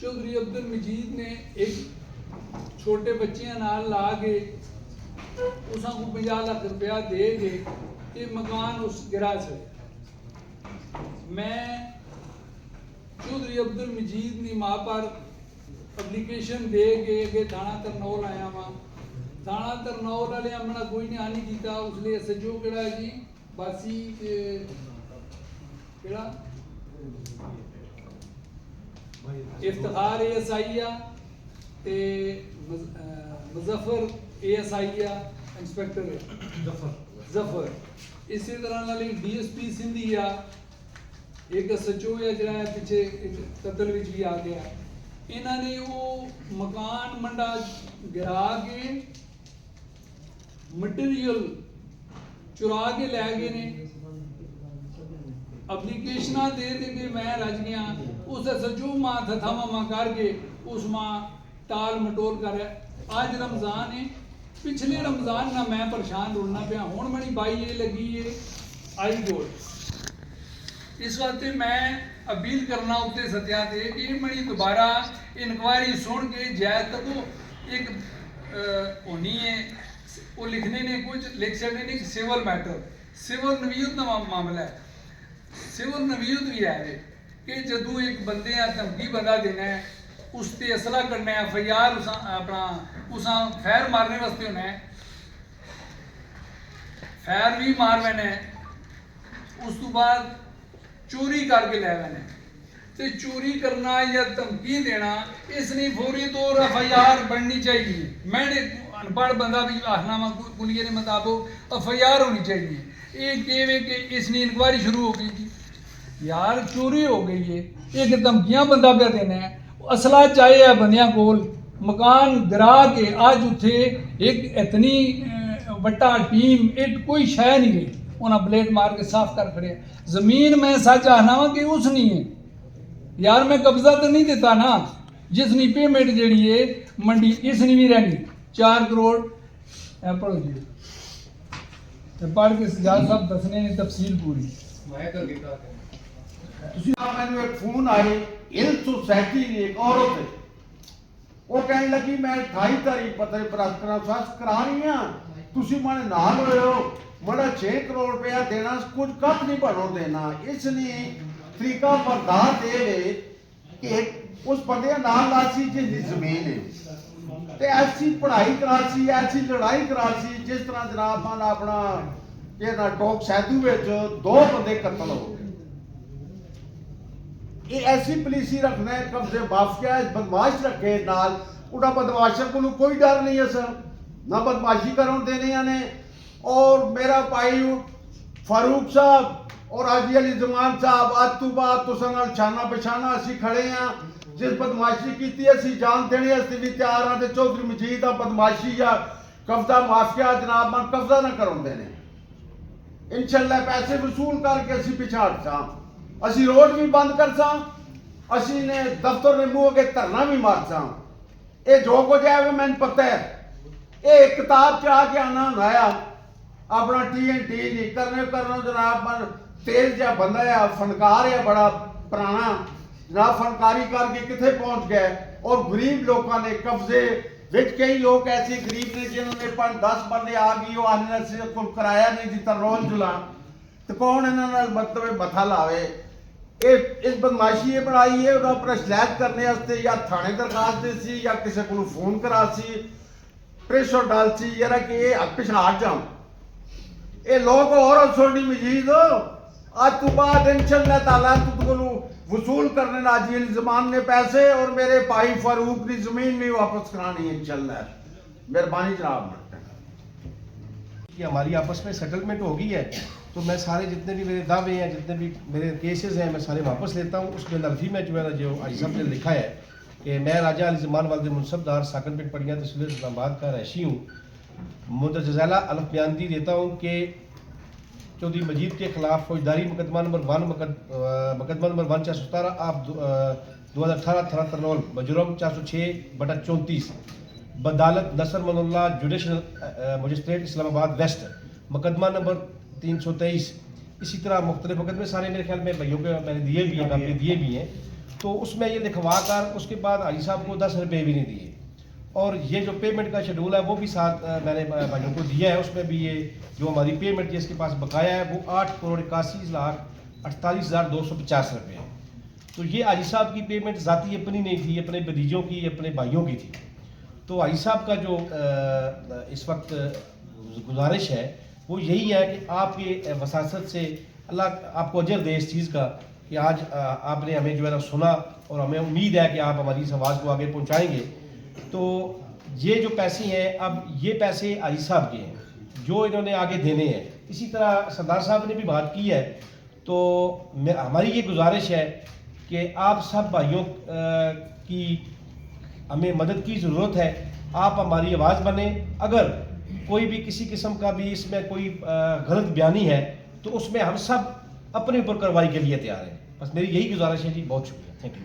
चौधरी अब्दुल मजीद ने एक छोटे बच्चियां नाल ला के उसा को 50 लाख रुपया दे के ये मकान उस गिरा छड़े। मैं चौधरी अब्दुल मजीद की मां पर एप्लीकेशन दे के अगे थाना तरनौल आया वहाँ। थाना तरनौल वाले अपना कोई नहीं हानि किया। उसलिए सजो केड़ा जी बासी केड़ा इफ्तिखार ASI आ ते मुजफ्फर ASI आ इंस्पेक्टर जफर। इसी तरह नाल DSP सिंधी आ एक सचो है जरा पिछे कतल विच भी आ गया। इन्होंने वो मकान मंडा गिरा के मटीरियल चुरा के लै गए ने। एप्लीकेशना दे के मैं रज गया उस सजू मां थमा करके उस मां टाल मटोल कर। आज रमज़ान है, पिछले रमज़ान ना मैं परेशान रोना पाया, हूँ मेरी बाई ये लगी है हाई कोर्ट। इस वास्ते मैं अपील करना उत्ते सत्या थे कि मेरी दोबारा इंक्वायरी सुन के जायद तक एक होनी है। वो लिखने ने कुछ लिख सकते ने सिविल मैटर, सिविल नवीयत का मामला है। सिविल नवीयत भी है कि जदू एक बंदे धमकी बंदा देना है उस ते असला करना है FIR अपना उसा फैर मारने वास्ते होना है, फैर भी मार मैंने उस तो बाद चोरी करके लै मैंने ते चोरी करना या धमकी देना इसने फौरी तौर FIR बननी चाहिए। मैंने अनपढ़ बंदा भी आखना कुलिये के मुताबिक FIR होनी चाहिए। ये कहे कि इसने इंक्वायरी शुरू हो गई थी, यार चोरी हो गई है, एक धमकियां बंदा पे देना है, असला चाहिए है बंदियां कोल, मकान गिरा के अज उत्थे एक इतनी बट्टा टीम एक कोई शह नहीं गई, उन्हें ब्लेड मार के साफ कर खड़े। जमीन मैं सच आना वा कि उस नहीं है यार, मैं कब्जा तो नहीं देता ना जिसनी पेमेंट जी है मंडी इसनी भी रहनी 4 करोड़ पढ़ो जी पढ़ के सजाद साहब दसने ने तफसील पूरी। मैंने एक फोन आए हिल सोसाइटी की एक औरत है, वो कहने लगी मैं 28 तारीख पता स्वास्थ्य करा रही हाँ, तुसी माने नाल होए हो, मेरा 6 करोड़ रुपया देना कुछ कप नहीं बनो देना। इसने तरीका बरदार दे कि उस बंदे नाल लासी जिसकी जमीन है ते ऐसी पढ़ाई करासी ऐसी लड़ाई करासी जिस तरह जनाब मान अपना ये ना टोक सैदू विच 2 बंदे कत्ल हो गए। ये ऐसी पुलिस ही रखना है कब्जे माफिया बदमाश रखे नाल उड़ा बदमाशों को कोई डर नहीं है सर, ना बदमाशी करो देने ने। और मेरा भाई फारूक साहब और हाजी अली जमान साहब आज तो बाद तुसां नाल छाना पछाना असी खड़े हैं, जिस बदमाशी की असी जान देने असी भी तैयार हाँ। चौधरी मजीद आ बदमाशी या कब्जा माफिया जनाब मन कब्जा ना करो देने, इंशाल्लाह पैसे वसूल करके असी पिछा हट सा, असी रोड भी बंद कर सा, असी ने दफ्तर ने मुंह अगे धरना भी मार सा। ये जो कुछ है मैंने पता है, ये किताब च आके आना होना अपना TNT नहीं करने जनाब मन तेज जहा बंदा है, फनकार है बड़ा पुराना जनाब, फनकारी करके किथे पहुंच गए। और गरीब लोगों ने कब्जे विच कई लोग ऐसे गरीब ने जिन्होंने 5-10 बंदे आ गई वो आने को कराया नहीं दिता रोल जुला, तो कौन इन्होंने मतलब मथा लावे। इस बदमाशी बनाई है अपना शलैक करने वास्ते या थाने दरखास्त दी सी या किसी को फोन करा सी प्रेशर डाल सी यार कि ये पिछड़ा हट जाओ। ये लोग और सोनी मजीद हो आज तो बाद इंशाल्लाह ताला तुझको वसूल करने राजी जमान ने पैसे और मेरे भाई फारूक की जमीन भी वापस करानी है इंशाल्लाह। मेहरबानी जनाब। कि हमारी आपस में सेटलमेंट हो गई है तो मैं सारे जितने भी मेरे दावे हैं जितने भी मेरे केसेस हैं मैं सारे वापस लेता हूँ। उसके अंदर भी मैं जो है ना जो आई साहब ने लिखा है कि मैं राजा अली जमान वालद मुनसबदार साकनपेट पड़िया तहसील इस्लामाबाद का रहशी हूँ, मुतजज़ला अलफ बयानदी देता हूँ कि चौधरी मजीद के खिलाफ फौजदारी मुकदमा नंबर 1/417 आप 2018 थाना तरनौल बजुर्म 406/34 बदालत नसर Minallah judicial magistrate Islamabad waste मुकदमा नंबर 323। इसी तरह मुख्तलिफ मुकदमे सारे मेरे ख्याल में भाइयों के मैंने दिए भी हैं, कापी दिए भी हैं। تو اس میں یہ لکھوا کر اس کے بعد حاجی صاحب کو 10 روپے بھی نہیں دیے، اور یہ جو پیمنٹ کا شیڈول ہے وہ بھی ساتھ میں نے بھائیوں کو دیا ہے، اس میں بھی یہ جو ہماری پیمنٹ جس کے پاس بقایا ہے وہ 8,81,48,250 روپے ہے۔ تو یہ حاجی صاحب کی پیمنٹ ذاتی اپنی نہیں تھی، اپنے بھتیجوں کی، اپنے بھائیوں کی تھی۔ تو حاجی صاحب کا جو اس وقت گزارش ہے وہ یہی ہے کہ آپ کی وساطت سے اللہ آپ کو اجر دے اس چیز کا کہ آج آپ نے ہمیں جو ہے نا سنا، اور ہمیں امید ہے کہ آپ ہماری اس آواز کو آگے پہنچائیں گے۔ تو یہ جو پیسے ہیں اب یہ پیسے حاجی صاحب کے ہیں جو انہوں نے آگے دینے ہیں۔ اسی طرح سردار صاحب نے بھی بات کی ہے، تو ہماری یہ گزارش ہے کہ آپ سب بھائیوں کی ہمیں مدد کی ضرورت ہے، آپ ہماری آواز بنیں۔ اگر کوئی بھی کسی قسم کا بھی اس میں کوئی غلط بیانی ہے تو اس میں ہم سب اپنے اوپر کارروائی کے لیے تیار ہیں۔ بس میری یہی گزارش ہے جی، بہت شکریہ، تھینک یو۔